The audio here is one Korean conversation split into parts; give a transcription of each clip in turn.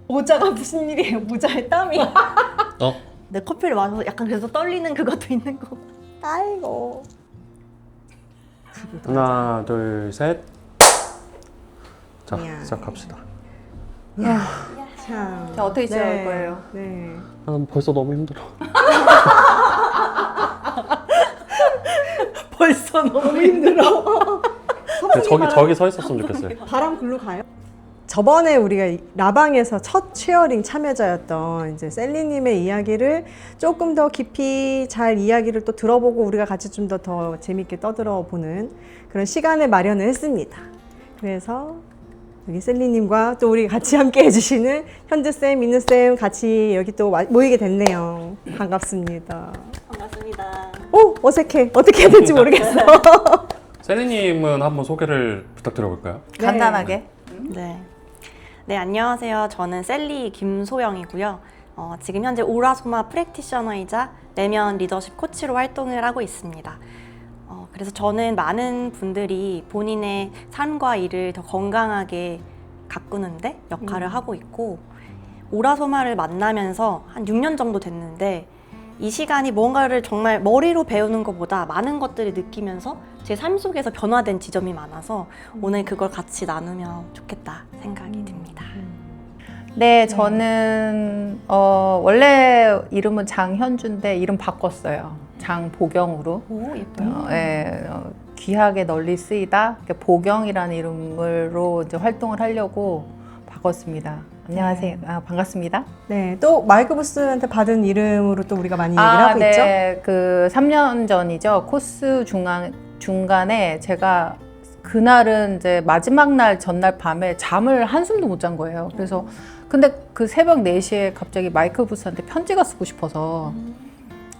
모자가 무슨 일이에요? 모자에 땀이. 어? 내 커피를 마셔서 약간 그래서 떨리는 그것도 있는 거. 아이고. 하나, 둘, 셋. 자, 야. 시작합시다. 참. 자, 어떻게 시작할 거예요? 네. 벌써 너무 힘들어. 벌써 너무 힘들어. 저기 서 있었으면 좋겠어요. 바람 글로 가요? 저번에 우리가 라방에서 첫 쉐어링 참여자였던 이제 셀리님의 이야기를 조금 더 깊이 잘 이야기를 또 들어보고 우리가 같이 좀 더 재밌게 떠들어 보는 그런 시간을 마련을 했습니다. 그래서 여기 셀리님과 또 우리 같이 함께 해주시는 현주쌤, 민우쌤 같이 여기 또 모이게 됐네요. 반갑습니다. 반갑습니다. 오! 어색해. 어떻게 해야 될지 모르겠어. 셀리님은 한번 소개를 부탁드려볼까요? 네. 간단하게. 네. 네, 안녕하세요. 저는 셀리 김소영이고요. 지금 현재 오라소마 프랙티셔너이자 내면 리더십 코치로 활동을 하고 있습니다. 그래서 저는 많은 분들이 본인의 삶과 일을 더 건강하게 가꾸는데 역할을 하고 있고, 오라소마를 만나면서 한 6년 정도 됐는데, 이 시간이 뭔가를 정말 머리로 배우는 것보다 많은 것들을 느끼면서 제 삶 속에서 변화된 지점이 많아서 오늘 그걸 같이 나누면 좋겠다 생각이 듭니다. 네, 저는 원래 이름은 장현주인데 이름 바꿨어요. 장보경으로. 오, 예뻐요. 귀하게 널리 쓰이다. 보경이라는 이름으로 이제 활동을 하려고 바꿨습니다. 안녕하세요. 반갑습니다. 네, 또 마이크 부스한테 받은 이름으로 또 우리가 많이 얘기를 하고 있죠? 네. 그 3년 전이죠. 코스 중간에 제가 그날은 이제 마지막 날 전날 밤에 잠을 한숨도 못 잔 거예요. 그래서 근데 그 새벽 4시에 갑자기 마이크 부스한테 편지가 쓰고 싶어서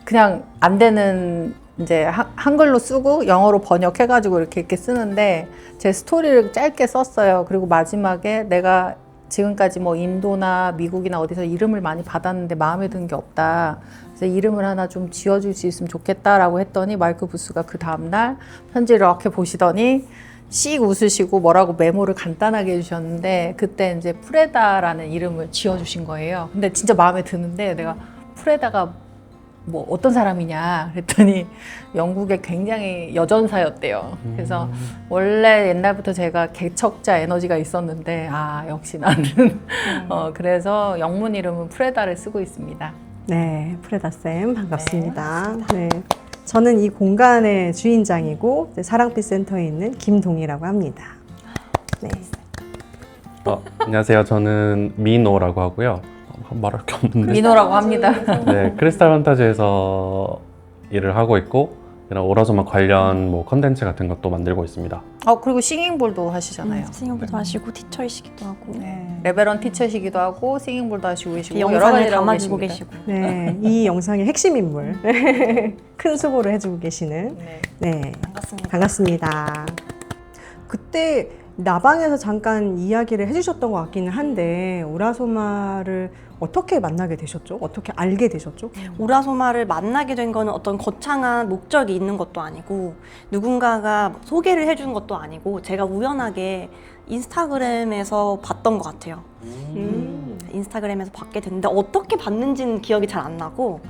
그냥 안 되는 이제 한글로 쓰고 영어로 번역해가지고 이렇게 쓰는데 제 스토리를 짧게 썼어요. 그리고 마지막에 내가 지금까지 뭐 인도나 미국이나 어디서 이름을 많이 받았는데 마음에 드는 게 없다. 그래서 이름을 하나 좀 지어줄 수 있으면 좋겠다라고 했더니 마이크 부스가 그 다음날 편지를 이렇게 보시더니 씩 웃으시고 뭐라고 메모를 간단하게 해주셨는데 그때 이제 프레다라는 이름을 지어주신 거예요. 근데 진짜 마음에 드는데 내가 프레다가 뭐 어떤 사람이냐 그랬더니 영국의 굉장히 여전사였대요. 그래서 원래 옛날부터 제가 개척자 에너지가 있었는데 역시 나는 그래서 영문 이름은 프레다를 쓰고 있습니다. 네, 프레다쌤 반갑습니다. 네, 저는 이 공간의 주인장이고 사랑빛 센터에 있는 김동희라고 합니다. 네. 안녕하세요. 저는 민호라고 하고요. 말할 게 없는데. 민호라고 합니다. 네, 크리스탈 판타지에서 일을 하고 있고 이런 오라소마 관련 뭐 컨텐츠 같은 것도 만들고 있습니다. 그리고 싱잉볼도 하시잖아요. 싱잉볼도 하시고 티처이시기도 하고 네. 레베런 티처시기도 하고 싱잉볼도 하시고 계시고 여러 영상을 가지를 하고 담아주고 계십니다. 계시고. 네, 이 영상의 핵심 인물 큰 수고를 해주고 계시는 네, 반갑습니다. 반갑습니다. 그때 라방에서 잠깐 이야기를 해주셨던 것 같기는 한데 오라소마를 어떻게 만나게 되셨죠? 어떻게 알게 되셨죠? 오라소마를 만나게 된 거는 어떤 거창한 목적이 있는 것도 아니고 누군가가 소개를 해준 것도 아니고 제가 우연하게 인스타그램에서 봤던 것 같아요. 인스타그램에서 받게 됐는데 어떻게 봤는지는 기억이 잘 안 나고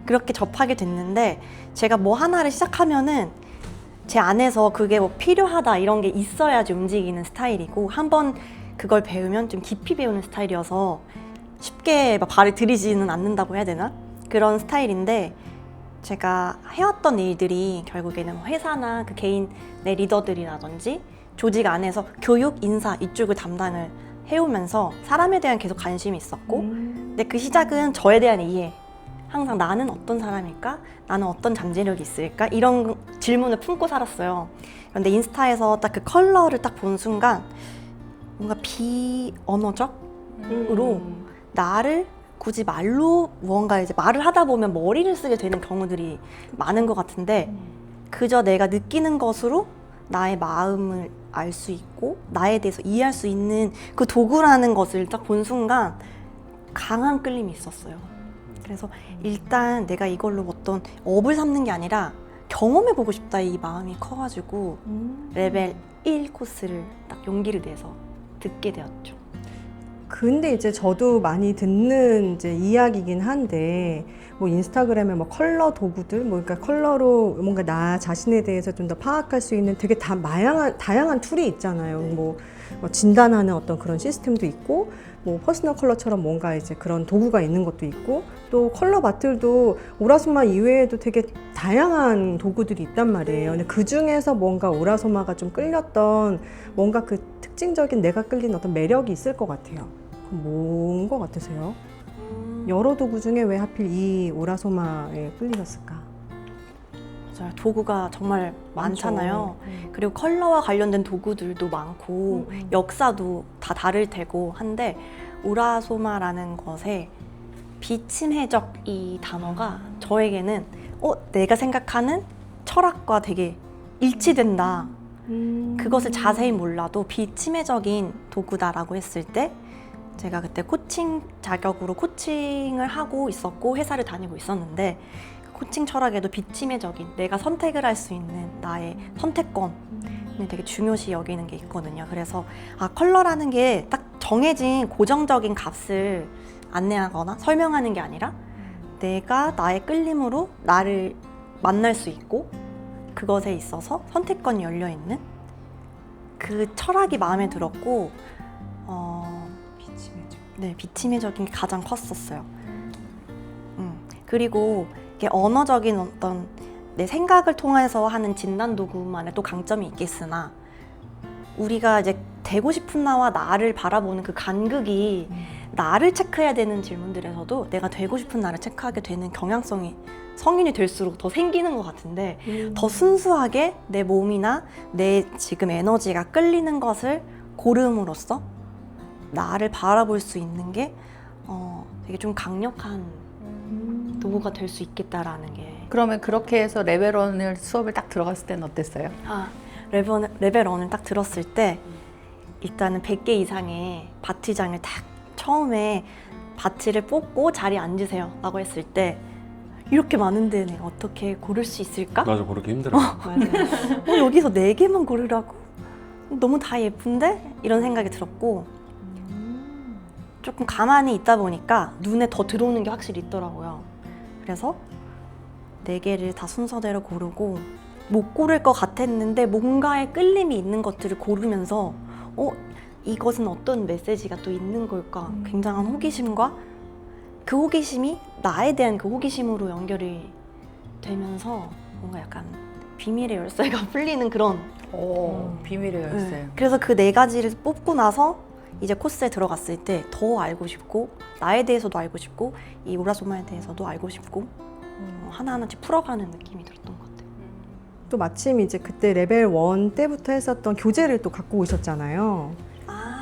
그렇게 접하게 됐는데 제가 뭐 하나를 시작하면은 제 안에서 그게 뭐 필요하다 이런 게 있어야지 움직이는 스타일이고 한번 그걸 배우면 좀 깊이 배우는 스타일이어서 쉽게 막 발을 들이지는 않는다고 해야 되나? 그런 스타일인데 제가 해왔던 일들이 결국에는 회사나 그 개인의 리더들이라든지 조직 안에서 교육, 인사 이쪽을 담당을 해오면서 사람에 대한 계속 관심이 있었고 근데 그 시작은 저에 대한 이해 항상 나는 어떤 사람일까? 나는 어떤 잠재력이 있을까? 이런 질문을 품고 살았어요. 그런데 인스타에서 딱 그 컬러를 딱 본 순간 뭔가 비언어적으로 나를 굳이 말로 무언가 이제 말을 하다 보면 머리를 쓰게 되는 경우들이 많은 것 같은데 그저 내가 느끼는 것으로 나의 마음을 알 수 있고 나에 대해서 이해할 수 있는 그 도구라는 것을 딱 본 순간 강한 끌림이 있었어요. 그래서 일단 내가 이걸로 어떤 업을 삼는 게 아니라 경험해보고 싶다 이 마음이 커가지고 레벨 1 코스를 딱 용기를 내서 듣게 되었죠. 근데 이제 저도 많이 듣는 이제 이야기긴 한데 뭐 인스타그램에 뭐 컬러 도구들 뭐 그러니까 컬러로 뭔가 나 자신에 대해서 좀 더 파악할 수 있는 되게 다양한 툴이 있잖아요. 뭐 진단하는 어떤 그런 시스템도 있고 뭐 퍼스널 컬러처럼 뭔가 이제 그런 도구가 있는 것도 있고 또 컬러 바틀도 오라소마 이외에도 되게 다양한 도구들이 있단 말이에요. 근데 그 중에서 뭔가 오라소마가 좀 끌렸던 뭔가 그 특징적인 내가 끌린 어떤 매력이 있을 것 같아요. 그럼 뭔 것 같으세요? 여러 도구 중에 왜 하필 이 오라소마에 끌리셨을까? 맞아요. 도구가 정말 많잖아요. 많죠. 그리고 컬러와 관련된 도구들도 많고 역사도 다 다를 테고 한데 오라소마라는 것에 비침해적 이 단어가 저에게는 내가 생각하는 철학과 되게 일치된다. 그것을 자세히 몰라도 비침해적인 도구다라고 했을 때 제가 그때 코칭 자격으로 코칭을 하고 있었고 회사를 다니고 있었는데 코칭 철학에도 비침해적인 내가 선택을 할 수 있는 나의 선택권을 되게 중요시 여기는 게 있거든요. 그래서 컬러라는 게 딱 정해진 고정적인 값을 안내하거나 설명하는 게 아니라 내가 나의 끌림으로 나를 만날 수 있고 그것에 있어서 선택권이 열려있는 그 철학이 마음에 들었고 비침해적인 게 가장 컸었어요. 그리고 이게 언어적인 어떤 내 생각을 통해서 하는 진단 도구만의 또 강점이 있겠으나 우리가 이제 되고 싶은 나와 나를 바라보는 그 간극이 나를 체크해야 되는 질문들에서도 내가 되고 싶은 나를 체크하게 되는 경향성이 성인이 될수록 더 생기는 것 같은데 더 순수하게 내 몸이나 내 지금 에너지가 끌리는 것을 고름으로써 나를 바라볼 수 있는 게 되게 좀 강력한 도구가 될 수 있겠다라는 게. 그러면 그렇게 해서 레벨 1을 수업을 딱 들어갔을 때는 어땠어요? 레벨 1을 딱 들었을 때 일단은 100개 이상의 바티장을 딱 처음에 바티를 뽑고 자리에 앉으세요 라고 했을 때 이렇게 많은데 내가 어떻게 고를 수 있을까? 맞아, 고르기 힘들어. 여기서 4개만 고르라고? 너무 다 예쁜데? 이런 생각이 들었고 조금 가만히 있다 보니까 눈에 더 들어오는 게 확실히 있더라고요. 그래서 4개를 다 순서대로 고르고 못 고를 것 같았는데 뭔가에 끌림이 있는 것들을 고르면서 이것은 어떤 메시지가 또 있는 걸까? 굉장한 호기심과 그 호기심이 나에 대한 그 호기심으로 연결이 되면서 뭔가 약간 비밀의 열쇠가 풀리는 그런 비밀의 열쇠. 그래서 그 4가지를 뽑고 나서 이제 코스에 들어갔을 때 더 알고 싶고 나에 대해서도 알고 싶고 이 오라소마에 대해서도 알고 싶고 하나하나씩 풀어가는 느낌이 들었던 것 같아요. 또 마침 이제 그때 레벨 1 때부터 했었던 교재를 또 갖고 오셨잖아요.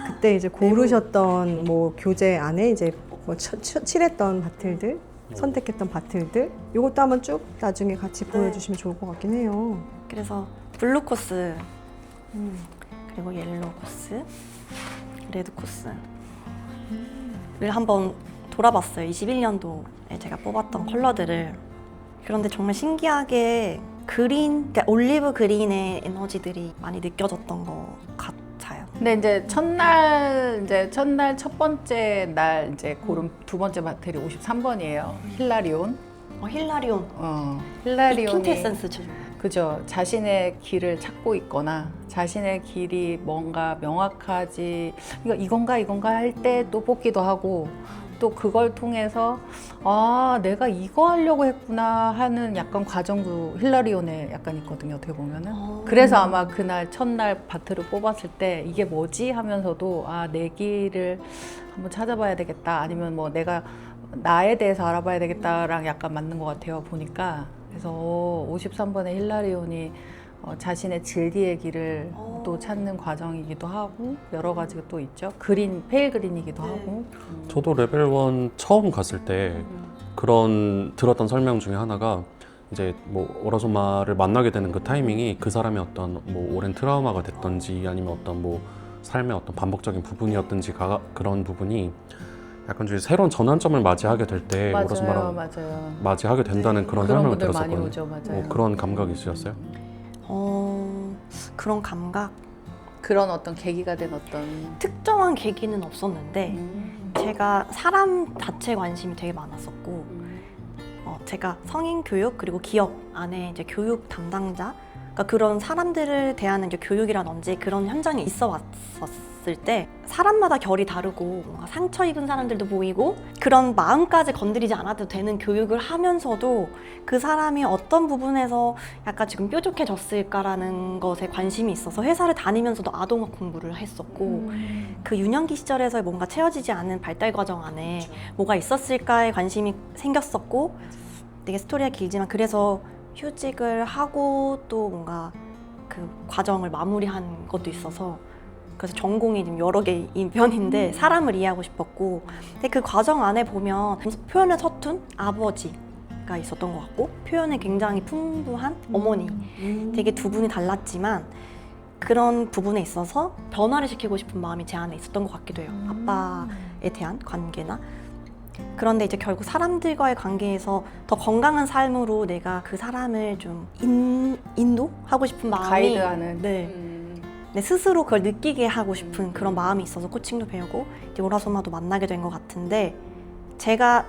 그때 이제 고르셨던 뭐 교재 안에 이제 뭐 칠했던 바틀들, 선택했던 바틀들 이것도 한번 쭉 나중에 같이 보여주시면 좋을 것 같긴 해요. 그래서 블루 코스 그리고 옐로우 코스 레드 코스를 한번 돌아봤어요. 21년도에 제가 뽑았던 컬러들을. 그런데 정말 신기하게 그러니까 올리브 그린의 에너지들이 많이 느껴졌던 것 같아요. 근데 이제 첫날 첫 번째 날 이제 고른 두 번째 바틀이 53번이에요. 힐라리온. 힐라리온. 힐라리온이 퀸테센스죠. 그죠. 자신의 길을 찾고 있거나 자신의 길이 뭔가 명확하지 이건가 할 때 또 뽑기도 하고 또 그걸 통해서 내가 이거 하려고 했구나 하는 약간 과정도 힐라리온에 약간 있거든요. 어떻게 보면은. 그래서 아마 그날 첫날 바트를 뽑았을 때 이게 뭐지 하면서도 내 길을 한번 찾아봐야 되겠다. 아니면 뭐 내가 나에 대해서 알아봐야 되겠다랑 약간 맞는 것 같아요. 보니까. 그래서 53번의 힐라리온이 자신의 진리의 길을 또 찾는 과정이기도 하고 여러 가지가 또 있죠. 페일 그린이기도 하고. 저도 레벨 1 처음 갔을 때 그런 들었던 설명 중에 하나가 이제 뭐 오라소마를 만나게 되는 그 타이밍이 그 사람의 어떤 뭐 오랜 트라우마가 됐던지 아니면 어떤 뭐 삶의 어떤 반복적인 부분이었든지 그런 부분이 약간 좀 새로운 전환점을 맞이하게 될 때 오라소마랑 맞아요. 맞이하게 된다는 그런 그런 설명을 분들 많이 들었었거든요. 오죠. 맞아요. 그런 감각이 있으셨어요? 그런 감각 그런 어떤 계기가 된 어떤 특정한 계기는 없었는데 제가 사람 자체에 관심이 되게 많았었고 제가 성인 교육 그리고 기업 안에 이제 교육 담당자 그러니까 그런 사람들을 대하는 이제 교육이라든지 그런 현장에 있어 왔었을 때 사람마다 결이 다르고 뭔가 상처 입은 사람들도 보이고 그런 마음까지 건드리지 않아도 되는 교육을 하면서도 그 사람이 어떤 부분에서 약간 지금 뾰족해졌을까라는 것에 관심이 있어서 회사를 다니면서도 아동학 공부를 했었고 그 유년기 시절에서 뭔가 채워지지 않은 발달 과정 안에 뭐가 있었을까에 관심이 생겼었고 되게 스토리가 길지만 그래서 휴직을 하고 또 뭔가 그 과정을 마무리한 것도 있어서 그래서 전공이 좀 여러 개인 편인데 사람을 이해하고 싶었고 근데 그 과정 안에 보면 표현의 서툰 아버지가 있었던 것 같고 표현이 굉장히 풍부한 어머니 되게 두 분이 달랐지만 그런 부분에 있어서 변화를 시키고 싶은 마음이 제 안에 있었던 것 같기도 해요. 아빠에 대한 관계나 그런데 이제 결국 사람들과의 관계에서 더 건강한 삶으로 내가 그 사람을 좀 인도하고 싶은 마음이 가이드하는 내 스스로 그걸 느끼게 하고 싶은 그런 마음이 있어서 코칭도 배우고 이제 오라소마도 만나게 된 것 같은데 제가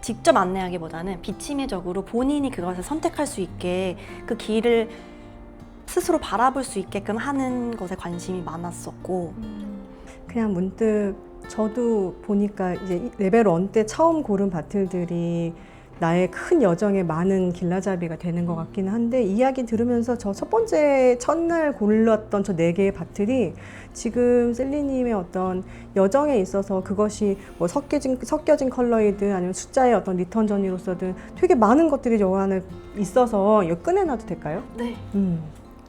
직접 안내하기보다는 비치미적으로 본인이 그것을 선택할 수 있게 그 길을 스스로 바라볼 수 있게끔 하는 것에 관심이 많았었고 그냥 문득 저도 보니까 이제 레벨 1 때 처음 고른 바틀들이 나의 큰 여정에 많은 길라잡이가 되는 것 같기는 한데 이야기 들으면서 저 첫 번째 첫날 골랐던 저 4개의 바틀이 지금 셀리님의 어떤 여정에 있어서 그것이 뭐 섞여진 컬러이든 아니면 숫자의 어떤 리턴 전이로서든 되게 많은 것들이 저 안에 있어서 이거 꺼내놔도 될까요? 네.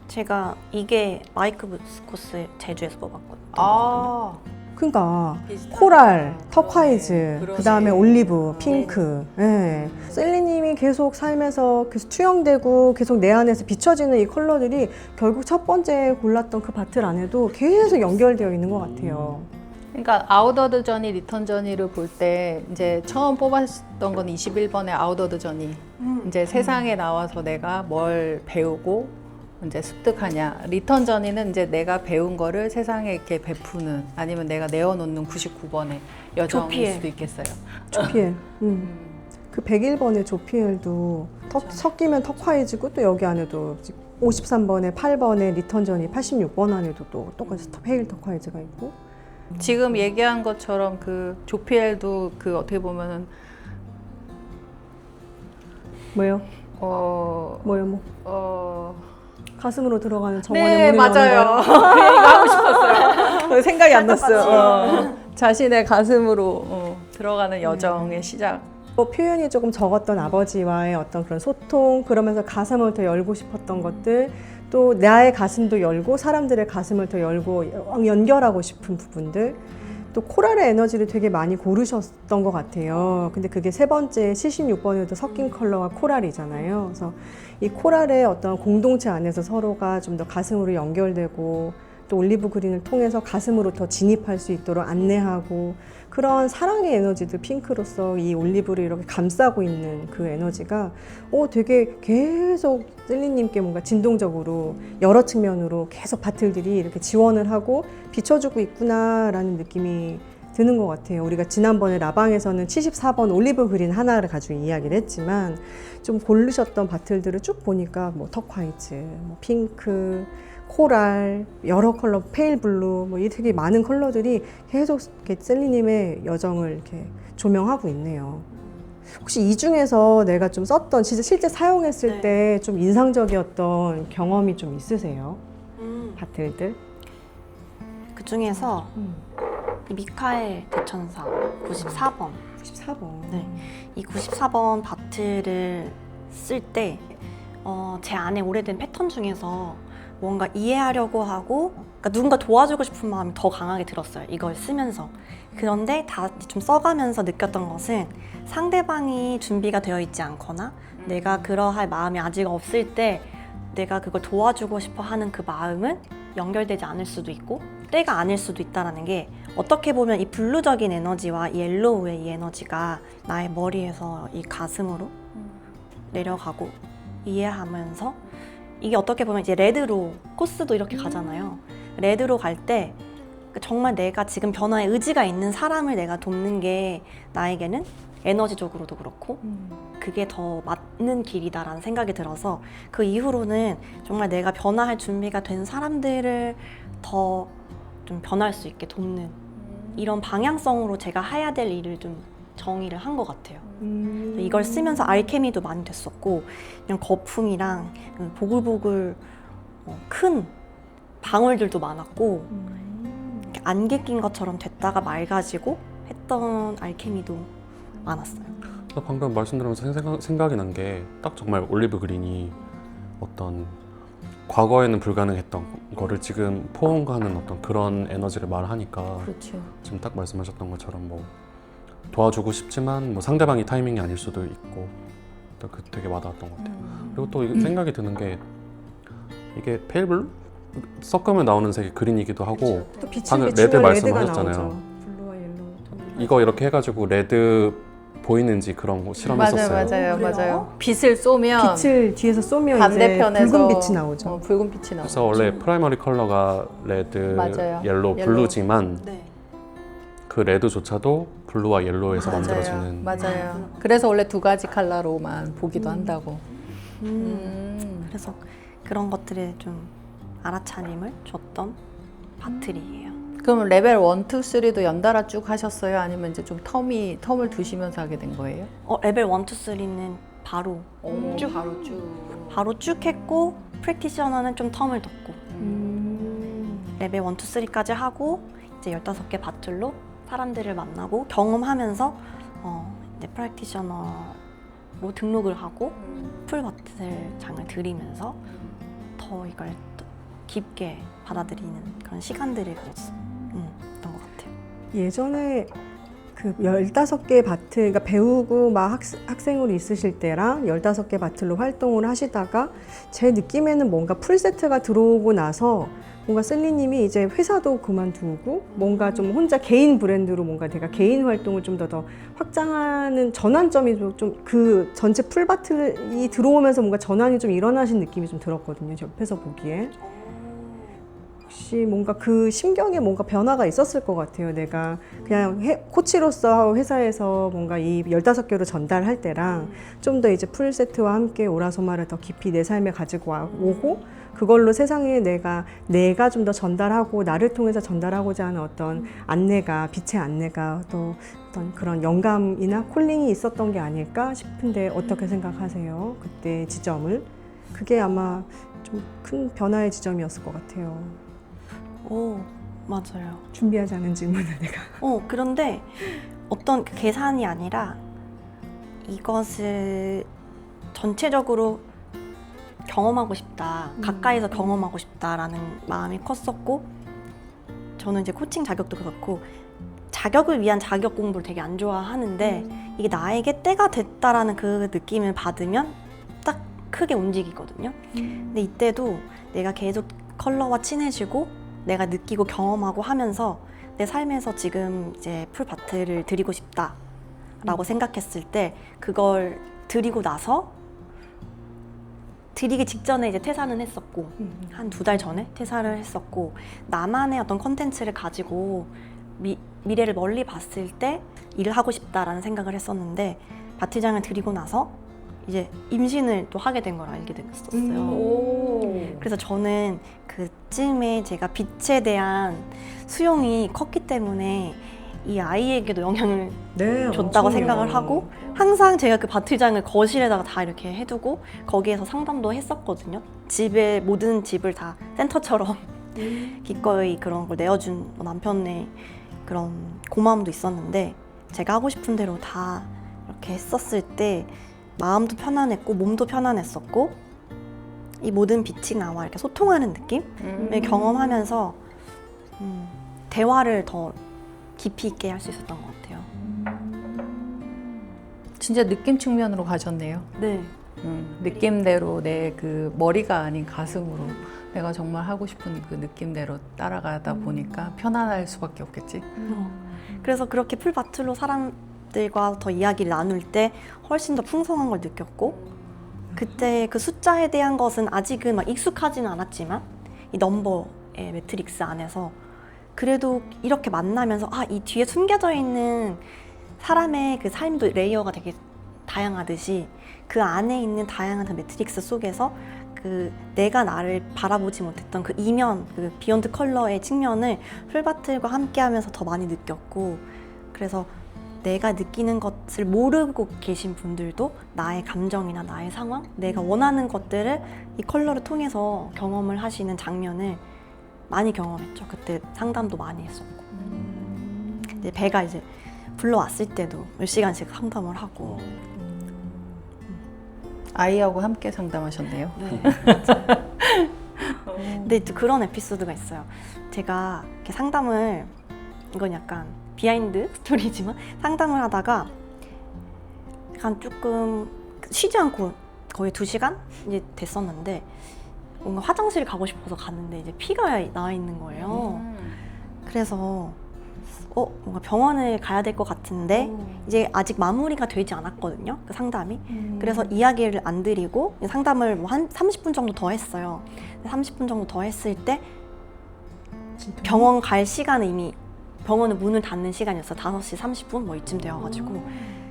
제가 이게 마이크 부스코스 제주에서 뽑았거든요. 아 그러니까 비슷한 코랄, 거. 터콰이즈, 그러네. 그다음에 올리브, 핑크. 예. 셀리님이 계속 삶에서 계속 투영되고 계속 내 안에서 비춰지는 이 컬러들이 결국 첫 번째 골랐던 그 바틀 안에도 계속 연결되어 있는 것 같아요. 그러니까 아웃 오브 저니, 리턴 저니를 볼 때 이제 처음 뽑았던 건 21번의 아웃 오브 저니. 이제 세상에 나와서 내가 뭘 배우고 이제 습득하냐. 리턴 저니는 이제 내가 배운 거를 세상에 이렇게 베푸는 아니면 내가 내어놓는 99번의 여정일 조피엘. 수도 있겠어요. 조피엘. 그 101번의 조피엘도 섞이면 터콰이즈고 또 여기 안에도 53번에 8번에 리턴전이 86번 안에도 또 똑같이 페일 터콰이즈가 있고 지금 얘기한 것처럼 그 조피엘도 그 어떻게 보면은 뭐요? 뭐요? 가슴으로 들어가는 정원의 네, 문을 맞아요. 여는 그 얘기 하고 싶었어요. 생각이 안 났어요. 살짝같이. 자신의 가슴으로 들어가는 여정의 시작. 또 표현이 조금 적었던 아버지와의 어떤 그런 소통 그러면서 가슴을 더 열고 싶었던 것들 또 나의 가슴도 열고 사람들의 가슴을 더 열고 연결하고 싶은 부분들 또 코랄의 에너지를 되게 많이 고르셨던 것 같아요. 근데 그게 세 번째 76번에도 섞인 컬러가 코랄이잖아요. 그래서 이 코랄의 어떤 공동체 안에서 서로가 좀 더 가슴으로 연결되고 또 올리브 그린을 통해서 가슴으로 더 진입할 수 있도록 안내하고 그런 사랑의 에너지들 핑크로서 이 올리브를 이렇게 감싸고 있는 그 에너지가 되게 계속 셀리님께 뭔가 진동적으로 여러 측면으로 계속 바틀들이 이렇게 지원을 하고 비춰주고 있구나라는 느낌이 드는 것 같아요. 우리가 지난번에 라방에서는 74번 올리브 그린 하나를 가지고 이야기를 했지만 좀 고르셨던 바틀들을 쭉 보니까 뭐 터콰이즈, 뭐 핑크, 코랄, 여러 컬러, 페일 블루, 뭐 되게 많은 컬러들이 계속 이렇게 셀리님의 여정을 이렇게 조명하고 있네요. 혹시 이 중에서 내가 좀 썼던, 진짜 실제 사용했을 네. 때 좀 인상적이었던 경험이 좀 있으세요? 바틀들? 그 중에서 이 미카엘 대천사 94번 94번. 네. 이 94번 바틀을 쓸 때 제 안에 오래된 패턴 중에서 뭔가 이해하려고 하고 그러니까 누군가 도와주고 싶은 마음이 더 강하게 들었어요. 이걸 쓰면서. 그런데 다 좀 써가면서 느꼈던 것은 상대방이 준비가 되어 있지 않거나 내가 그러할 마음이 아직 없을 때 내가 그걸 도와주고 싶어 하는 그 마음은 연결되지 않을 수도 있고 때가 아닐 수도 있다는 게 어떻게 보면 이 블루적인 에너지와 이 옐로우의 이 에너지가 나의 머리에서 이 가슴으로 내려가고 이해하면서 이게 어떻게 보면 이제 레드로 코스도 이렇게 가잖아요. 레드로 갈 때 정말 내가 지금 변화에 의지가 있는 사람을 내가 돕는 게 나에게는 에너지적으로도 그렇고 그게 더 맞는 길이다라는 생각이 들어서 그 이후로는 정말 내가 변화할 준비가 된 사람들을 더 좀 변할 수 있게 돕는 이런 방향성으로 제가 해야 될 일을 좀 정의를 한 것 같아요. 이걸 쓰면서 알케미도 많이 됐었고 그냥 거품이랑 보글보글 큰 방울들도 많았고 이렇게 안개 낀 것처럼 됐다가 맑아지고 했던 알케미도 많았어요. 방금 말씀드리면서 생각이 난 게 딱 정말 올리브 그린이 어떤 과거에는 불가능했던 거를 지금 포옹하는 어떤 그런 에너지를 말하니까 그렇죠. 지금 딱 말씀하셨던 것처럼 뭐 도와주고 싶지만 뭐 상대방이 타이밍이 아닐 수도 있고 그 되게 와닿았던 것 같아요. 그리고 또 이게 생각이 드는 게 이게 페일블루? 섞으면 나오는 색이 그린이기도 하고 또 빛을 방금 비추면 레드 레드가 말씀하셨잖아요. 나오죠. 블루와 옐로우. 이거 이렇게 해가지고 레드 보이는지 그런 거 실험했었어요. 맞아요. 빛을 쏘면 빛을 뒤에서 쏘면 반대편에서 이제 붉은 빛이 나오죠. 붉은 빛이 나오죠. 그래서 원래 프라이머리 컬러가 레드, 맞아요. 옐로우, 옐로우. 블루지만 네. 그 레드조차도 블루와 옐로우에서 맞아요. 만들어지는 맞아요. 그래서 원래 두 가지 컬러로만 보기도 한다고. 그래서 그런 것들에 좀 알아차림을 줬던 바틀이에요. 그럼 레벨 1, 2, 3도 연달아 쭉 하셨어요? 아니면 이제 좀 텀을 두시면서 하게 된 거예요? 레벨 1, 2, 3는 바로 바로 쭉 했고 프랙티셔너는 좀 텀을 뒀고 레벨 1, 2, 3까지 하고 이제 15개 바틀로 사람들을 만나고 경험하면서 이제 프랙티셔너로 등록을 하고 풀 바틀 장을 들이면서 더 이걸 또 깊게 받아들이는 그런 시간들을 가졌던 것 같아요. 예전에 그 15개 바틀, 그러니까 배우고 막 학생으로 있으실 때랑 15개 바틀로 활동을 하시다가 제 느낌에는 뭔가 풀세트가 들어오고 나서 뭔가 셀리님이 이제 회사도 그만두고 뭔가 좀 혼자 개인 브랜드로 뭔가 내가 개인 활동을 좀 더 확장하는 전환점이 좀 그 전체 풀바틀이 들어오면서 뭔가 전환이 좀 일어나신 느낌이 좀 들었거든요. 옆에서 보기에. 혹시 뭔가 그 심경에 뭔가 변화가 있었을 것 같아요. 내가 그냥 코치로서 회사에서 뭔가 이 15개로 전달할 때랑 좀 더 이제 풀세트와 함께 오라소마를 더 깊이 내 삶에 가지고 오고 그걸로 세상에 내가 좀 더 전달하고 나를 통해서 전달하고자 하는 어떤 안내가 빛의 안내가 또 어떤 그런 영감이나 콜링이 있었던 게 아닐까 싶은데 어떻게 생각하세요? 그때 지점을 그게 아마 좀 큰 변화의 지점이었을 것 같아요. 오, 맞아요. 준비하지 않은 질문을 내가. 그런데 어떤 그 계산이 아니라 이것을 전체적으로 경험하고 싶다, 가까이서 경험하고 싶다라는 마음이 컸었고 저는 이제 코칭 자격도 그렇고 자격을 위한 자격 공부를 되게 안 좋아하는데 이게 나에게 때가 됐다라는 그 느낌을 받으면 딱 크게 움직이거든요. 근데 이때도 내가 계속 컬러와 친해지고 내가 느끼고 경험하고 하면서 내 삶에서 지금 이제 풀 바틀을 드리고 싶다라고 생각했을 때 그걸 드리고 나서 드리기 직전에 이제 퇴사는 했었고 한 2달 전에 퇴사를 했었고 나만의 어떤 컨텐츠를 가지고 미래를 멀리 봤을 때 일을 하고 싶다라는 생각을 했었는데 바틀장을 드리고 나서 이제 임신을 또 하게 된 걸 알게 됐었어요. 그래서 저는 그쯤에 제가 빛에 대한 수용이 컸기 때문에 이 아이에게도 영향을 줬다고 생각을 하고 항상 제가 그 바틀장을 거실에다가 다 이렇게 해두고 거기에서 상담도 했었거든요. 집에 모든 집을 다 센터처럼 기꺼이 그런 걸 내어준 남편의 그런 고마움도 있었는데 제가 하고 싶은 대로 다 이렇게 했었을 때 마음도 편안했고 몸도 편안했었고 이 모든 빛이 나와 이렇게 소통하는 느낌을 경험하면서 대화를 더 깊이 있게 할 수 있었던 것 같아요. 진짜 느낌 측면으로 가셨네요. 네. 느낌대로 내 그 머리가 아닌 가슴으로 내가 정말 하고 싶은 그 느낌대로 따라가다 보니까 편안할 수밖에 없겠지. 그래서 그렇게 풀바틀로 사람들과 더 이야기를 나눌 때 훨씬 더 풍성한 걸 느꼈고 그때 그 숫자에 대한 것은 아직은 막 익숙하지는 않았지만 이 넘버 매트릭스 안에서 그래도 이렇게 만나면서 이 뒤에 숨겨져 있는 사람의 그 삶도 레이어가 되게 다양하듯이 그 안에 있는 다양한 그 매트릭스 속에서 그 내가 나를 바라보지 못했던 그 이면, 그 비욘드 컬러의 측면을 풀바틀과 함께하면서 더 많이 느꼈고, 그래서 내가 느끼는 것을 모르고 계신 분들도 나의 감정이나 나의 상황, 내가 원하는 것들을 이 컬러를 통해서 경험을 하시는 장면을 많이 경험했죠. 그때 상담도 많이 했었고. 근데 배가 이제 불러왔을 때도 몇 시간씩 상담을 하고. 아이하고 함께 상담하셨네요. 네. 근데 또 그런 에피소드가 있어요. 제가 이렇게 상담을, 이건 약간 비하인드 스토리지만, 상담을 하다가 약간 조금 쉬지 않고 거의 2시간 이제 됐었는데 뭔가 화장실 가고 싶어서 갔는데 이제 피가 나와 있는 거예요. 그래서 뭔가 병원을 가야 될 것 같은데 이제 아직 마무리가 되지 않았거든요, 그 상담이. 그래서 이야기를 안 드리고 상담을 뭐 한 30분 정도 더 했어요. 30분 정도 더 했을 때 병원 갈 시간은 이미 병원은 문을 닫는 시간이었어요. 5시 30분 뭐 이쯤 되어가지고.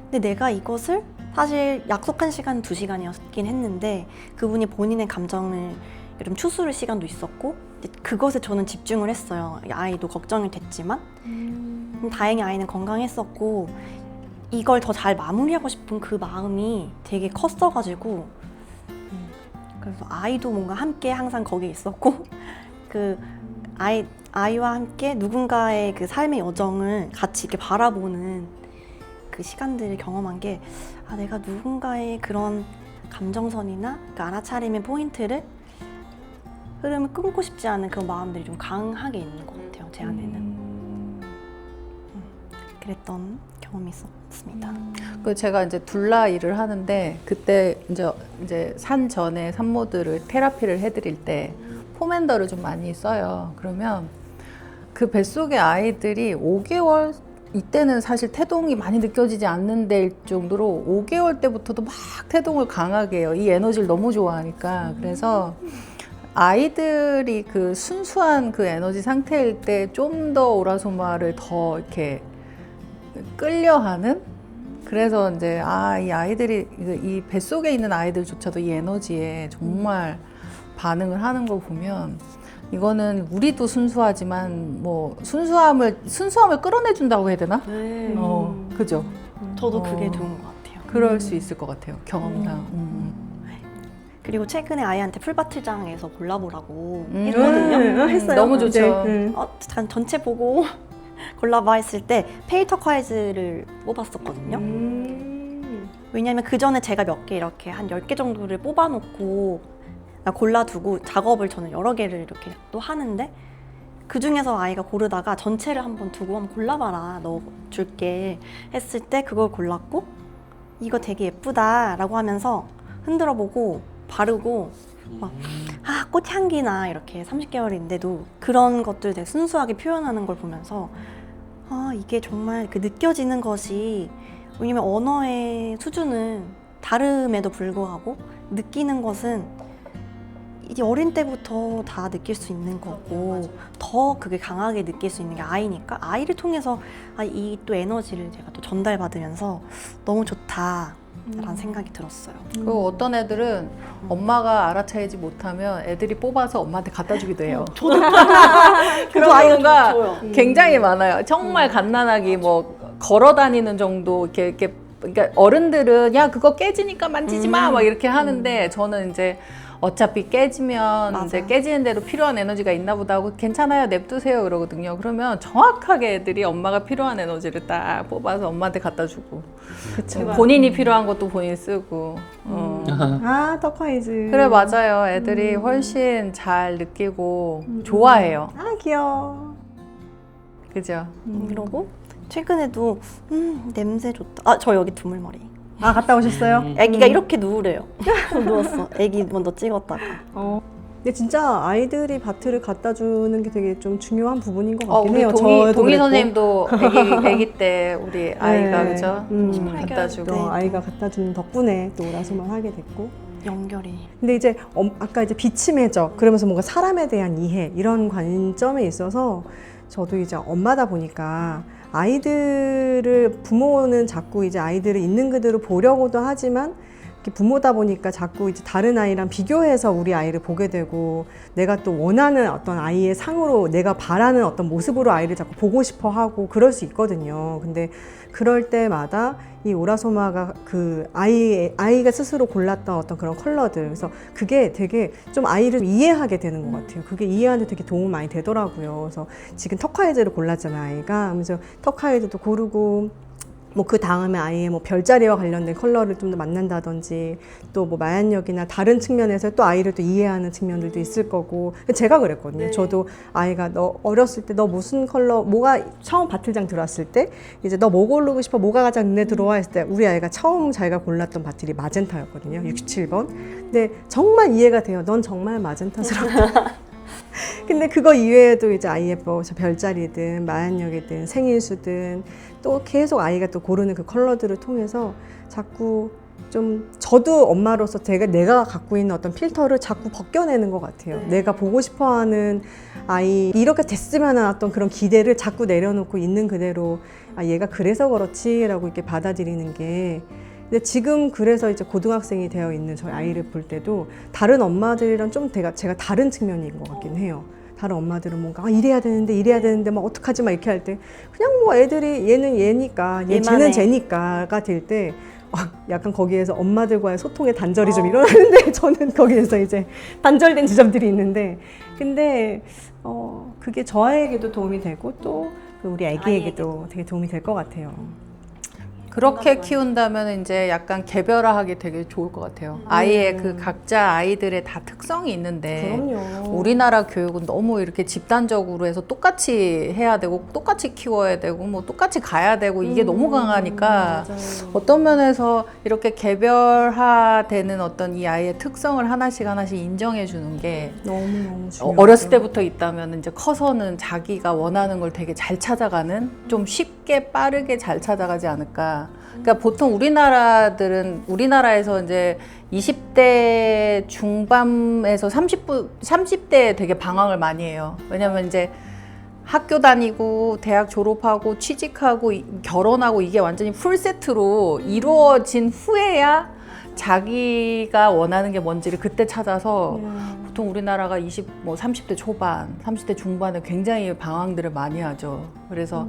근데 내가 이것을 사실 약속한 시간은 2시간이었긴 했는데 그분이 본인의 감정을 좀 추스를 시간도 있었고 그것에 저는 집중을 했어요. 아이도 걱정이 됐지만 다행히 아이는 건강했었고 이걸 더 잘 마무리하고 싶은 그 마음이 되게 컸어가지고 그래서 아이도 뭔가 함께 항상 거기에 있었고 그 아이와 함께 누군가의 그 삶의 여정을 같이 이렇게 바라보는 그 시간들을 경험한 게 내가 누군가의 그런 감정선이나 그 알아차림의 포인트를 흐름을 끊고 싶지 않은 그런 마음들이 좀 강하게 있는 것 같아요, 제 안에는. 그랬던 경험이 있었습니다. 그 제가 이제 둘라 일을 하는데 그때 이제 산 전에 산모들을 테라피를 해드릴 때 포맨더를 좀 많이 써요. 그러면 그 뱃속의 아이들이 5개월 이때는 사실 태동이 많이 느껴지지 않는 데일 정도로 5개월 때부터도 막 태동을 강하게 해요. 이 에너지를 너무 좋아하니까. 그래서 아이들이 그 순수한 그 에너지 상태일 때 좀 더 오라소마를 더 이렇게 끌려하는. 그래서 이제 이 아이들이 이 뱃속에 있는 아이들조차도 이 에너지에 정말 반응을 하는 걸 보면 이거는 우리도 순수하지만 뭐 순수함을 끌어내준다고 해야 되나? 네. 그죠? 저도 그게 좋은 것 같아요. 그럴 수 있을 것 같아요. 경험상. 그리고 최근에 아이한테 풀바틀장에서 골라보라고 음. 했거든요. 했어요. 너무 좋죠. 잠깐 전체 보고 골라봐 했을 때 페이 터콰이즈를 뽑았었거든요. 왜냐하면 그 전에 제가 몇 개 이렇게 한 10개 정도를 뽑아놓고 골라두고 작업을 저는 여러 개를 이렇게 또 하는데 그 중에서 아이가 고르다가 전체를 한번 두고 한번 골라봐라, 너 줄게 했을 때 그걸 골랐고 이거 되게 예쁘다라고 하면서 흔들어보고 바르고 막 꽃향기나 이렇게 30개월인데도 그런 것들 되게 순수하게 표현하는 걸 보면서 이게 정말 그 느껴지는 것이, 왜냐면 언어의 수준은 다름에도 불구하고 느끼는 것은 이제 어린 때부터 다 느낄 수 있는 거고 더 그게 강하게 느낄 수 있는 게 아이니까 아이를 통해서 이 또 에너지를 제가 또 전달받으면서 너무 좋다라는 생각이 들었어요. 그리고 어떤 애들은 엄마가 알아차리지 못하면 애들이 뽑아서 엄마한테 갖다 주기도 해요. 저도 그런 경우가 줘요. 굉장히 많아요. 정말 갓난아기 뭐 걸어 다니는 정도 이렇게 그러니까 어른들은 야 그거 깨지니까 만지지 마 막 이렇게 하는데 저는 이제 어차피 깨지면 맞아. 이제 깨지는 대로 필요한 에너지가 있나 보다 하고 괜찮아요 냅두세요 그러거든요. 그러면 정확하게 애들이 엄마가 필요한 에너지를 딱 뽑아서 엄마한테 갖다 주고 본인이 필요한 것도 본인이 쓰고 터콰이즈. 그래 맞아요. 애들이 훨씬 잘 느끼고 좋아해요. 귀여워. 그죠? 그러고 최근에도 냄새 좋다. 저 여기 두물머리. 갔다 오셨어요? 아기가 이렇게 누우래요. 누웠어. 아기 먼저 찍었다가. 근데 진짜 아이들이 바트를 갖다 주는 게 되게 좀 중요한 부분인 것 같긴 우리 해요. 동희 그랬고. 선생님도 아기 때 우리 아이가 네. 그죠? 갖다 주고 아이가 갖다 주는 덕분에 또 오라소만 하게 됐고. 연결이. 근데 이제 아까 이제 비침해져 그러면서 뭔가 사람에 대한 이해 이런 관점에 있어서 저도 이제 엄마다 보니까 아이들을 부모는 자꾸 이제 아이들을 있는 그대로 보려고도 하지만 부모다 보니까 자꾸 이제 다른 아이랑 비교해서 우리 아이를 보게 되고 내가 또 원하는 어떤 아이의 상으로 내가 바라는 어떤 모습으로 아이를 자꾸 보고 싶어 하고 그럴 수 있거든요. 근데 그럴 때마다 이 오라소마가 그 아이가 스스로 골랐던 어떤 그런 컬러들, 그래서 그게 되게 좀 아이를 이해하게 되는 것 같아요. 그게 이해하는데 되게 도움 많이 되더라고요. 그래서 지금 터카이즈를 골랐잖아요, 아이가. 그래서 터카이즈도 고르고 뭐 그 다음에 아이의 뭐 별자리와 관련된 컬러를 좀 더 만난다든지 또 뭐 마약력이나 다른 측면에서 또 아이를 또 이해하는 측면들도 있을 거고 제가 그랬거든요. 네. 저도 아이가 너 어렸을 때 너 무슨 컬러 뭐가 처음 바틀장 들어왔을 때 이제 너 뭐 고르고 싶어 뭐가 가장 눈에 들어와 했을 때 우리 아이가 처음 자기가 골랐던 바틀이 마젠타였거든요. 67번. 근데 정말 이해가 돼요. 넌 정말 마젠타스럽다. 근데 그거 이외에도 이제 아이의 뭐 별자리든 마약력이든 생일수든 또 계속 아이가 또 고르는 그 컬러들을 통해서 자꾸 좀 저도 엄마로서 내가 갖고 있는 어떤 필터를 자꾸 벗겨내는 것 같아요. 내가 보고 싶어하는 아이 이렇게 됐으면 하는 어떤 그런 기대를 자꾸 내려놓고 있는 그대로 아 얘가 그래서 그렇지라고 이렇게 받아들이는 게 근데 지금 그래서 이제 고등학생이 되어 있는 저희 아이를 볼 때도 다른 엄마들이랑 좀 제가 다른 측면인 것 같긴 해요. 다른 엄마들은 뭔가 이래야 되는데 막 어떡하지 막 이렇게 할 때 그냥 뭐 애들이 얘는 얘니까 쟤는 쟤니까가 될 때 약간 거기에서 엄마들과의 소통의 단절이 좀 일어나는데 저는 거기에서 이제 단절된 지점들이 있는데 근데 그게 저에게도 도움이 되고 또 우리 아기에게도 되게 도움이 될 것 같아요. 그렇게 키운다면 이제 약간 개별화하기 되게 좋을 것 같아요. 아이의 그 각자 아이들의 다 특성이 있는데 그럼요. 우리나라 교육은 너무 이렇게 집단적으로 해서 똑같이 해야 되고 똑같이 키워야 되고 뭐 똑같이 가야 되고 이게 너무 강하니까 맞아요. 어떤 면에서 이렇게 개별화되는 어떤 이 아이의 특성을 하나씩 인정해 주는 게 너무 중요하죠. 어렸을 때부터 있다면 이제 커서는 자기가 원하는 걸 되게 잘 찾아가는 좀 쉽게 빠르게 잘 찾아가지 않을까. 그러니까 보통 우리나라에서 이제 20대 중반에서 30대에 되게 방황을 많이 해요. 왜냐면 이제 학교 다니고 대학 졸업하고 취직하고 결혼하고 이게 완전히 풀세트로 이루어진 후에야 자기가 원하는 게 뭔지를 그때 찾아서 보통 우리나라가 30대 초반, 30대 중반에 굉장히 방황들을 많이 하죠. 그래서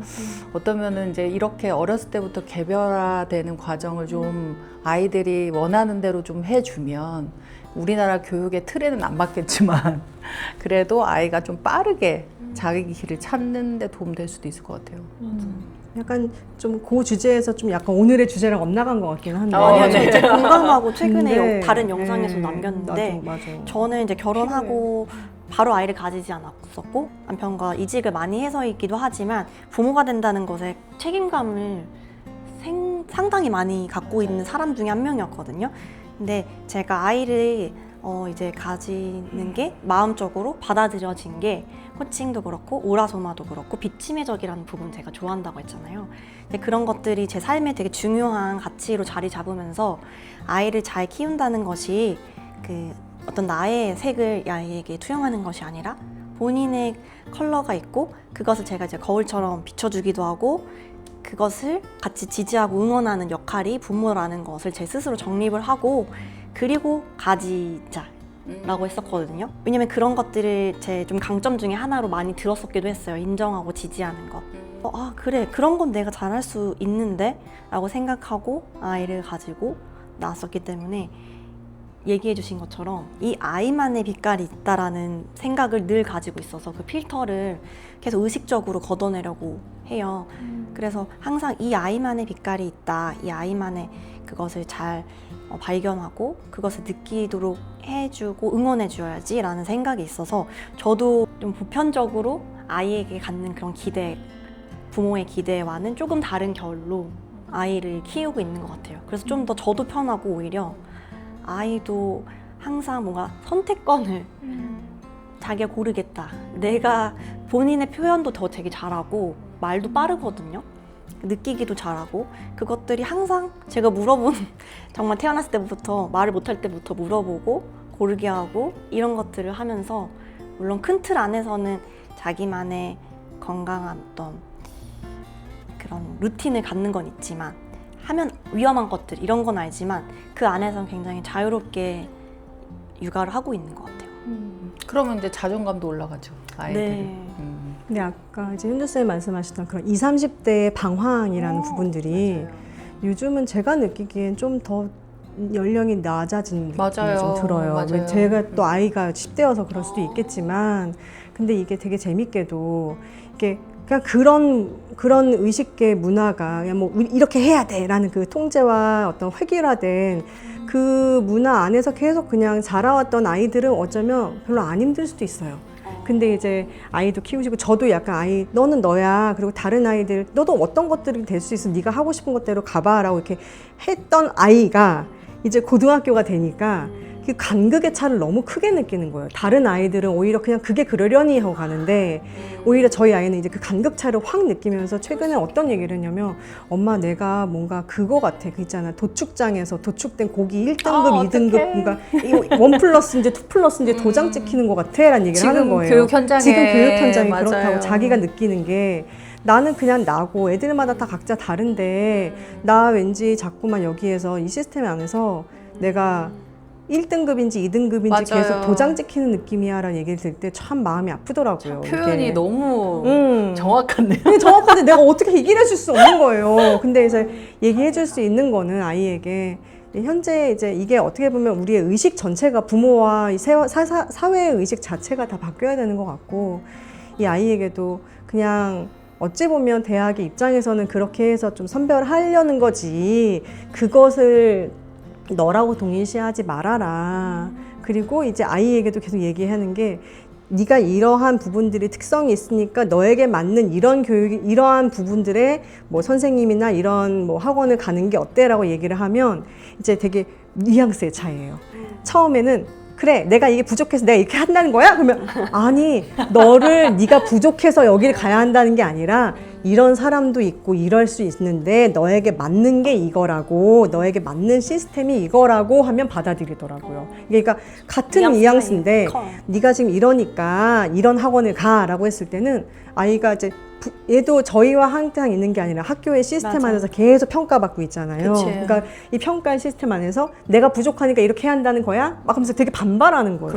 어떠면은 이제 이렇게 어렸을 때부터 개별화되는 과정을 좀 아이들이 원하는 대로 좀 해주면 우리나라 교육의 틀에는 안 맞겠지만 그래도 아이가 좀 빠르게 자기 길을 찾는 데 도움될 수도 있을 것 같아요. 약간 좀 그 주제에서 좀 약간 오늘의 주제랑 엇나간 것 같긴 한데. 아니요, 저 네. 이제 공감하고 최근에 근데, 다른 영상에서 네, 남겼는데 맞아. 저는 이제 결혼하고 바로 아이를 가지지 않았었고 남편과 이직을 많이 해서이기도 하지만 부모가 된다는 것에 책임감을 상당히 많이 갖고 있는 사람 중에 한 명이었거든요. 근데 제가 아이를 이제 가지는 게 마음적으로 받아들여진 게 코칭도 그렇고 오라소마도 그렇고 비치매적이라는 부분 제가 좋아한다고 했잖아요. 근데 그런 것들이 제 삶에 되게 중요한 가치로 자리 잡으면서 아이를 잘 키운다는 것이 그 어떤 나의 색을 아이에게 투영하는 것이 아니라 본인의 컬러가 있고 그것을 제가 이제 거울처럼 비춰주기도 하고 그것을 같이 지지하고 응원하는 역할이 부모라는 것을 제 스스로 정립을 하고 그리고 가지자라고 했었거든요. 왜냐면 그런 것들을 제 좀 강점 중에 하나로 많이 들었었기도 했어요. 인정하고 지지하는 것. 그래 그런 건 내가 잘할 수 있는데 라고 생각하고 아이를 가지고 나왔었기 때문에 얘기해 주신 것처럼 이 아이만의 빛깔이 있다라는 생각을 늘 가지고 있어서 그 필터를 계속 의식적으로 걷어내려고 해요. 그래서 항상 이 아이만의 빛깔이 있다, 이 아이만의 그것을 잘 발견하고 그것을 느끼도록 해주고 응원해 줘야지 라는 생각이 있어서 저도 좀 보편적으로 아이에게 갖는 그런 기대, 부모의 기대와는 조금 다른 결로 아이를 키우고 있는 것 같아요. 그래서 좀 더 저도 편하고 오히려 아이도 항상 뭔가 선택권을 자기가 고르겠다. 내가 본인의 표현도 더 되게 잘하고 말도 빠르거든요. 느끼기도 잘하고 그것들이 항상 제가 물어본 정말 태어났을 때부터 말을 못할 때부터 물어보고 고르게 하고 이런 것들을 하면서 물론 큰 틀 안에서는 자기만의 건강한 어떤 그런 루틴을 갖는 건 있지만 하면 위험한 것들 이런 건 알지만 그 안에서는 굉장히 자유롭게 육아를 하고 있는 것 같아요. 그러면 이제 자존감도 올라가죠. 아이들이. 네. 근데 아까 이제 현주 쌤이 말씀하셨던 그런 20, 30대의 방황이라는 부분들이 요즘은 제가 느끼기엔 좀 더 연령이 낮아진 느낌이 맞아요. 좀 들어요. 맞아요. 제가 또 아이가 10대여서 그럴 수도 있겠지만 근데 이게 되게 재밌게도 이게 그냥 그런 의식계 문화가 그냥 뭐 이렇게 해야 돼라는 그 통제와 어떤 획일화된 그 문화 안에서 계속 그냥 자라왔던 아이들은 어쩌면 별로 안 힘들 수도 있어요. 근데 이제 아이도 키우시고 저도 약간 아이 너는 너야 그리고 다른 아이들 너도 어떤 것들이 될 수 있어 네가 하고 싶은 것대로 가봐라고 이렇게 했던 아이가 이제 고등학교가 되니까 그 간극의 차를 너무 크게 느끼는 거예요. 다른 아이들은 오히려 그냥 그게 그러려니 하고 가는데 오히려 저희 아이는 이제 그 간극 차를 확 느끼면서 최근에 어떤 얘기를 했냐면 엄마 내가 뭔가 그거 같아. 그 있잖아. 도축장에서 도축된 고기 1등급, 2등급 뭔가 1+인지 2+인지 도장 찍히는 것 같아 라는 얘기를 하는 거예요. 교육 현장에. 지금 교육 현장이 맞아요. 그렇다고 자기가 느끼는 게 나는 그냥 나고 애들마다 다 각자 다른데 나 왠지 자꾸만 여기에서 이 시스템 안에서 내가 1등급인지 2등급인지 맞아요. 계속 도장 찍히는 느낌이야 라는 얘기를 들을 때 참 마음이 아프더라고요. 표현이 이게. 너무 정확한데요. 근데 정확한데 내가 어떻게 얘기를 해줄 수 없는 거예요. 근데 이제 얘기해 줄 수 있는 거는 아이에게 현재 이제 이게 어떻게 보면 우리의 의식 전체가 부모와 이 사회의 의식 자체가 다 바뀌어야 되는 것 같고 이 아이에게도 그냥 어찌 보면 대학의 입장에서는 그렇게 해서 좀 선별하려는 거지 그것을 너라고 동일시하지 말아라. 그리고 이제 아이에게도 계속 얘기하는 게 네가 이러한 부분들이 특성이 있으니까 너에게 맞는 이런 교육이 이러한 부분들의 뭐 선생님이나 이런 뭐 학원을 가는 게 어때라고 얘기를 하면 이제 되게 뉘앙스의 차이예요. 처음에는 그래 내가 이게 부족해서 내가 이렇게 한다는 거야? 그러면 아니 너를 네가 부족해서 여기를 가야 한다는 게 아니라 이런 사람도 있고 이럴 수 있는데 너에게 맞는 게 이거라고 너에게 맞는 시스템이 이거라고 하면 받아들이더라고요. 그러니까 같은 뉘앙스인데 네가 지금 이러니까 이런 학원을 가라고 했을 때는 아이가 이제 얘도 저희와 항상 있는 게 아니라 학교의 시스템 맞아. 안에서 계속 평가받고 있잖아요. 그치. 그러니까 이 평가의 시스템 안에서 내가 부족하니까 이렇게 해야 한다는 거야? 막 하면서 되게 반발하는 거예요.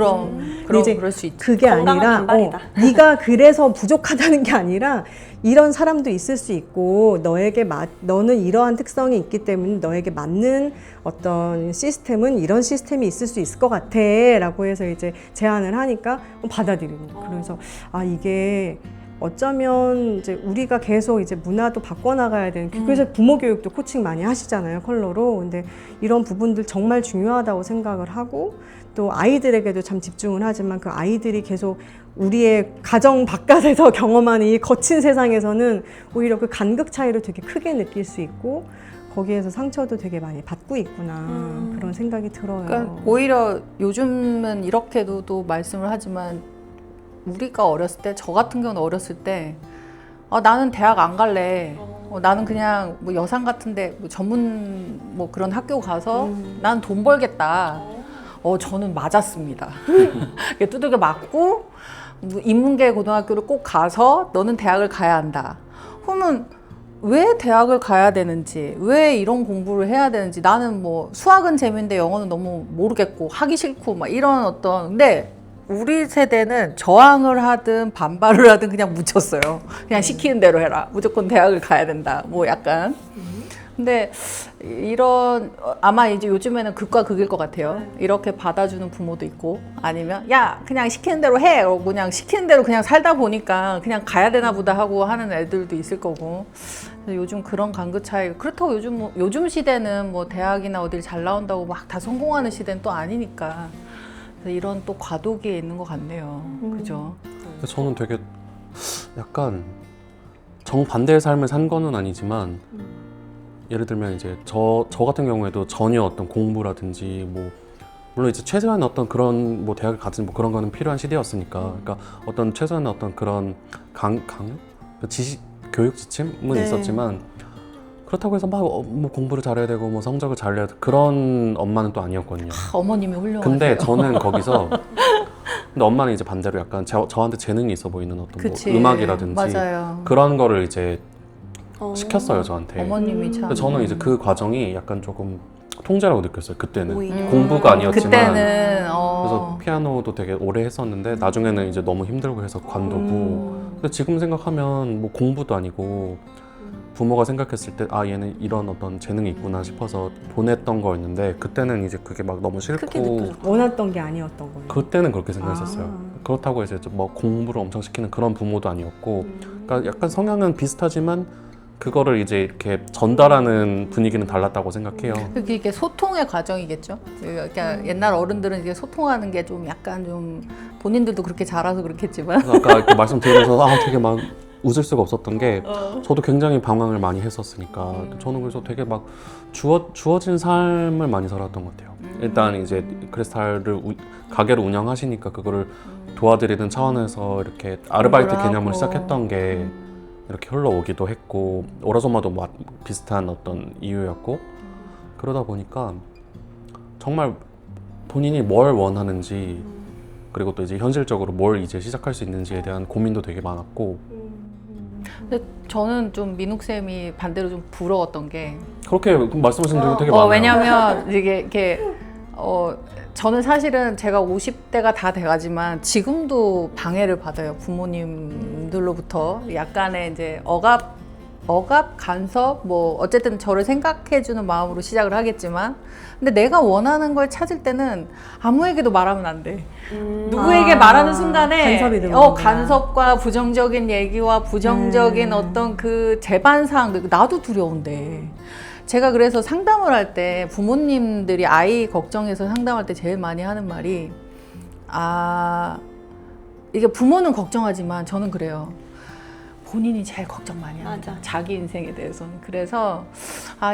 그럼 이제 그럴 수 있지. 그게 건강한 아니라 반발이다. 네가 그래서 부족하다는 게 아니라 이런 사람도 있을 수 있고 너는 이러한 특성이 있기 때문에 너에게 맞는 어떤 시스템은 이런 시스템이 있을 수 있을 것 같아 라고 해서 이제 제안을 하니까 받아들이는 거예요. 그래서 아 이게 어쩌면 이제 우리가 계속 이제 문화도 바꿔나가야 되는 그래서 부모 교육도 코칭 많이 하시잖아요 컬러로. 근데 이런 부분들 정말 중요하다고 생각을 하고 또 아이들에게도 참 집중을 하지만 그 아이들이 계속 우리의 가정 바깥에서 경험하는 이 거친 세상에서는 오히려 그 간극 차이를 되게 크게 느낄 수 있고 거기에서 상처도 되게 많이 받고 있구나 그런 생각이 들어요. 그러니까 오히려 요즘은 이렇게도 또 말씀을 하지만 우리가 어렸을 때, 저 같은 경우는 어렸을 때 나는 대학 안 갈래. 나는 그냥 뭐 여상 같은데 뭐 전문 뭐 그런 학교 가서 난 돈 벌겠다. 저는 맞았습니다. 두들겨 맞고 뭐 인문계 고등학교를 꼭 가서 너는 대학을 가야 한다. 그러면 왜 대학을 가야 되는지, 왜 이런 공부를 해야 되는지 나는 뭐 수학은 재밌는데 영어는 너무 모르겠고 하기 싫고 막 이런 근데 우리 세대는 저항을 하든 반발을 하든 그냥 묻혔어요. 그냥 시키는 대로 해라. 무조건 대학을 가야 된다. 뭐 약간. 근데 이런 아마 이제 요즘에는 극과 극일 것 같아요. 이렇게 받아주는 부모도 있고 아니면 야 그냥 시키는 대로 해. 그냥 시키는 대로 그냥 살다 보니까 그냥 가야 되나 보다 하고 하는 애들도 있을 거고. 그래서 요즘 그런 간극 차이. 그렇다고 요즘 시대는 뭐 대학이나 어딜 잘 나온다고 막 다 성공하는 시대는 또 아니니까. 이런 또 과도기에 있는 것 같네요. 그죠? 저는 되게 약간 정반대의 삶을 산 거는 아니지만 예를 들면 이제 저 같은 경우에도 전혀 어떤 공부라든지 뭐 물론 이제 최소한 어떤 그런 뭐 대학을 가든 뭐 그런 거는 필요한 시대였으니까 그러니까 어떤 최소한 어떤 그런 지식 교육 지침은 네. 있었지만 그렇다고 해서 막 뭐 공부를 잘해야 되고 뭐 성적을 잘 내야 되고 그런 엄마는 또 아니었거든요. 어머님이 훌륭하세요. 근데 저는 거기서 근데 엄마는 이제 반대로 약간 저한테 재능이 있어 보이는 어떤 그치. 뭐 음악이라든지 맞아요. 그런 거를 이제 어. 시켰어요 저한테. 어머님이 참. 근데 저는 이제 그 과정이 약간 조금 통제라고 느꼈어요 그때는. 오히려. 공부가 아니었지만 그때는 그래서 피아노도 되게 오래 했었는데 나중에는 이제 너무 힘들고 해서 관두고 근데 지금 생각하면 뭐 공부도 아니고 부모가 생각했을 때 아 얘는 이런 어떤 재능이 있구나 싶어서 보냈던 거였는데 그때는 이제 그게 막 너무 크게 싫고 느껴졌고. 원했던 게 아니었던 거예요. 그때는 그렇게 생각했었어요. 아. 그렇다고 이제 뭐 공부를 엄청 시키는 그런 부모도 아니었고 그러니까 약간 성향은 비슷하지만 그거를 이제 이렇게 전달하는 분위기는 달랐다고 생각해요. 이게 소통의 과정이겠죠. 그러니까 옛날 어른들은 이게 소통하는 게 좀 약간 좀 본인들도 그렇게 잘해서 그렇겠지만 그래서 아까 이렇게 말씀드리면서 아 되게 막 웃을 수가 없었던 게 저도 굉장히 방황을 많이 했었으니까 저는 그래서 되게 막 주어진 삶을 많이 살았던 것 같아요. 일단 이제 크리스탈을 가게를 운영하시니까 그거를 도와드리는 차원에서 이렇게 아르바이트 공부를 개념을 하고. 시작했던 게 이렇게 흘러오기도 했고 오라소마도 비슷한 어떤 이유였고 그러다 보니까 정말 본인이 뭘 원하는지 그리고 또 이제 현실적으로 뭘 이제 시작할 수 있는지에 대한 고민도 되게 많았고 근데 저는 좀 민욱 쌤이 반대로 좀 부러웠던 게 그렇게 말씀하신 분이 되게 많아요. 왜냐면 이게 저는 사실은 제가 50대가 다 돼가지만 지금도 방해를 받아요. 부모님들로부터 약간의 이제 억압, 간섭, 뭐 어쨌든 저를 생각해주는 마음으로 시작을 하겠지만, 근데 내가 원하는 걸 찾을 때는 아무에게도 말하면 안 돼. 누구에게 말하는 순간에 간섭이 들어오는구나. 간섭과 부정적인 얘기와 부정적인 어떤 그 재반상, 나도 두려운데. 제가 그래서 상담을 할 때 부모님들이 아이 걱정해서 상담할 때 제일 많이 하는 말이 이게 부모는 걱정하지만 저는 그래요. 본인이 제일 걱정 많이 합니다. 맞아. 자기 인생에 대해서는. 그래서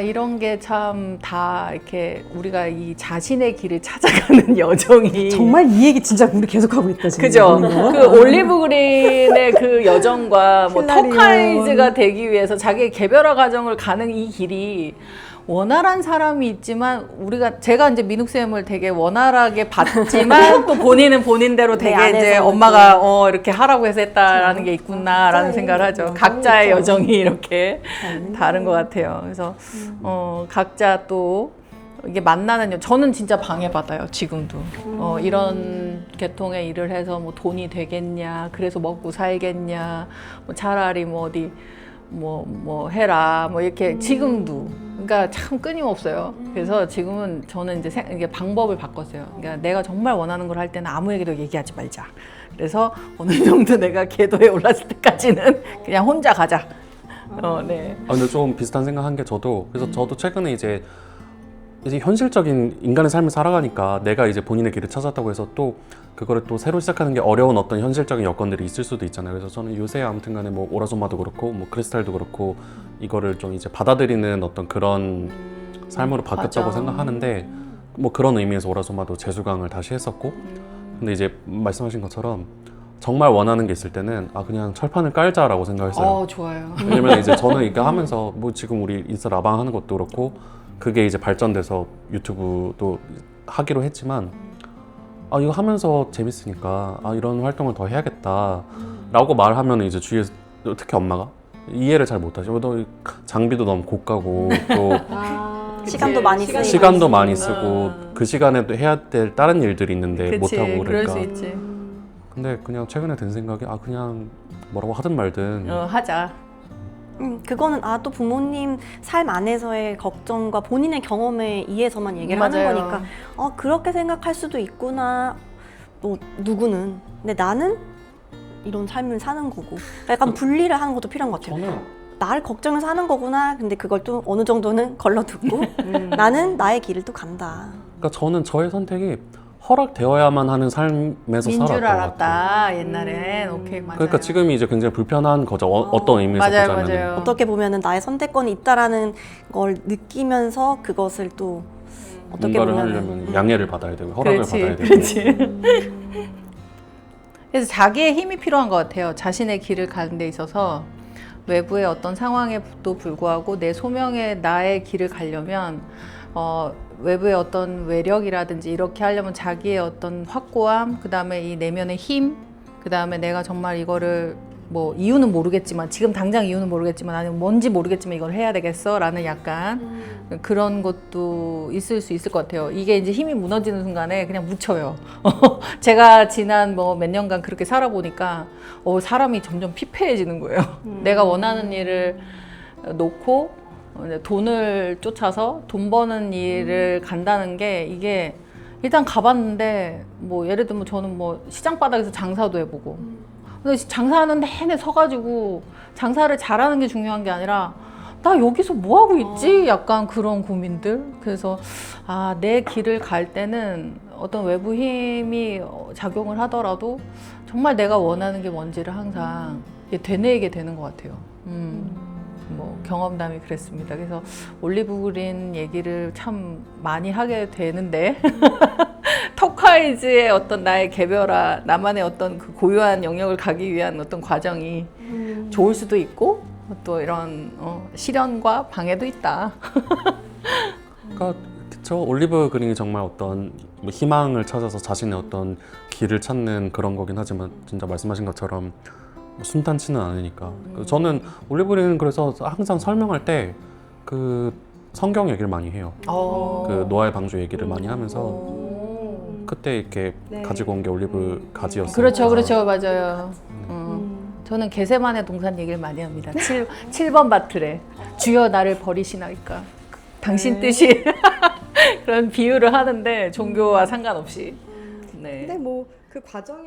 이런 게 참 다 이렇게 우리가 이 자신의 길을 찾아가는 여정이 정말 이 얘기 진짜 우리 계속 하고 있다 지금. 그죠? 이거. 그 올리브 그린의 그 여정과 뭐 힐라리온. 터카이즈가 되기 위해서 자기의 개별화 과정을 가는 이 길이 원활한 사람이 있지만 제가 이제 민욱 쌤을 되게 원활하게 봤지만 또 본인은 본인대로 내 되게 안에서는 이제 엄마가 이렇게 하라고 해서 했다라는 게 있구나라는 생각을 하죠. 각자의 여정이 이렇게 다른 것 같아요. 그래서 각자 또 이게 만나는 저는 진짜 방해받아요 지금도. 이런 계통의 일을 해서 뭐 돈이 되겠냐, 그래서 먹고 살겠냐, 뭐 차라리 뭐 어디 뭐 해라 뭐 이렇게 지금도. 그러니까 참 끊임없어요. 그래서 지금은 저는 이제 이게 방법을 바꿨어요. 그러니까 내가 정말 원하는 걸 할 때는 아무에게도 얘기하지 말자. 그래서 어느 정도 내가 궤도에 올랐을 때까지는 그냥 혼자 가자. 네. 근데 좀 비슷한 생각한 게 그래서 저도 최근에 이제 현실적인 인간의 삶을 살아가니까 내가 이제 본인의 길을 찾았다고 해서 또 그거를 또 새로 시작하는 게 어려운 어떤 현실적인 여건들이 있을 수도 있잖아요. 그래서 저는 요새 아무튼간에 뭐 오라소마도 그렇고 뭐 크리스탈도 그렇고 이거를 좀 이제 받아들이는 어떤 그런 삶으로 바뀌었다고 맞아. 생각하는데 뭐 그런 의미에서 오라소마도 재수강을 다시 했었고 근데 이제 말씀하신 것처럼 정말 원하는 게 있을 때는 그냥 철판을 깔자라고 생각했어요. 좋아요. 왜냐면 이제 저는 이거 하면서 뭐 지금 우리 인스타 라방 하는 것도 그렇고 그게 이제 발전돼서 유튜브도 하기로 했지만 이거 하면서 재밌으니까 이런 활동을 더 해야겠다라고 말하면 이제 주위에서 특히 엄마가 이해를 잘 못하죠. 너 장비도 너무 고가고 또 시간도 많이 쓰고 시간도 많이 쓰고 그 시간에 또 해야 될 다른 일들이 있는데 못 하고 그럴 그러니까. 수 있지. 근데 그냥 최근에 든 생각이 그냥 뭐라고 하든 말든 하자. 그거는 또 부모님 삶 안에서의 걱정과 본인의 경험에 의해서만 얘기를 맞아요. 하는 거니까 그렇게 생각할 수도 있구나. 뭐 누구는. 근데 나는 이런 삶을 사는 거고. 약간 분리를 하는 것도 필요한 것 같아요. 저는 나를 걱정해서 하는 거구나. 근데 그걸 또 어느 정도는 걸러두고 나는 나의 길을 또 간다. 그러니까 저는 저의 선택이 허락되어야만 하는 삶에서 민 줄 살았던 것 같아요. 알았다 옛날엔. 오케이 맞아요. 그러니까 지금이 이제 굉장히 불편한 거죠. 어떤 의미에서 맞아요, 보자면 맞아요. 어떻게 보면은 나의 선택권이 있다라는 걸 느끼면서 그것을 또 어떻게 뭔가를 보면은 하려면 양해를 받아야 되고 허락을 받아야 되고 그렇지. 그래서 자기의 힘이 필요한 것 같아요. 자신의 길을 가는 데 있어서 외부의 어떤 상황에도 불구하고 내 소명의 나의 길을 가려면 외부의 어떤 외력이라든지 이렇게 하려면 자기의 어떤 확고함, 그 다음에 이 내면의 힘, 그 다음에 내가 정말 이거를 뭐 이유는 모르겠지만 지금 당장 이유는 모르겠지만 아니면 뭔지 모르겠지만 이걸 해야 되겠어 라는 약간 그런 것도 있을 수 있을 것 같아요. 이게 이제 힘이 무너지는 순간에 그냥 묻혀요. 제가 지난 뭐 몇 년간 그렇게 살아보니까 사람이 점점 피폐해지는 거예요. 내가 원하는 일을 놓고 이제 돈을 쫓아서 돈 버는 일을 간다는 게 이게 일단 가봤는데 뭐 예를 들면 저는 뭐 시장 바닥에서 장사도 해보고 근데 장사하는 내내 서가지고 장사를 잘하는 게 중요한 게 아니라 나 여기서 뭐 하고 있지? 약간 그런 고민들. 그래서 내 길을 갈 때는 어떤 외부 힘이 작용을 하더라도 정말 내가 원하는 게 뭔지를 항상 되뇌이게 되는 것 같아요. 뭐 경험담이 그랬습니다. 그래서 올리브 그린 얘기를 참 많이 하게 되는데 터콰이즈의 어떤 나의 개별화, 나만의 어떤 그 고유한 영역을 가기 위한 어떤 과정이 좋을 수도 있고 또 이런 시련과 방해도 있다. 그러니까 그쵸. 올리브 그린이 정말 어떤 뭐 희망을 찾아서 자신의 어떤 길을 찾는 그런 거긴 하지만 진짜 말씀하신 것처럼 순탄치는 않으니까. 저는 올리브 그린은 그래서 항상 설명할 때 그 성경 얘기를 많이 해요. 그 노아의 방주 얘기를 많이 하면서 그때 이렇게 가지고 온 게 올리브 가지였어요. 그렇죠, 맞아요. 저는 게세마네 동산 얘기를 많이 합니다. 7번 바틀에 주여 나를 버리시나이까 당신 뜻이 그런 비유를 하는데 종교와 상관없이. 네. 근데 뭐 그 과정에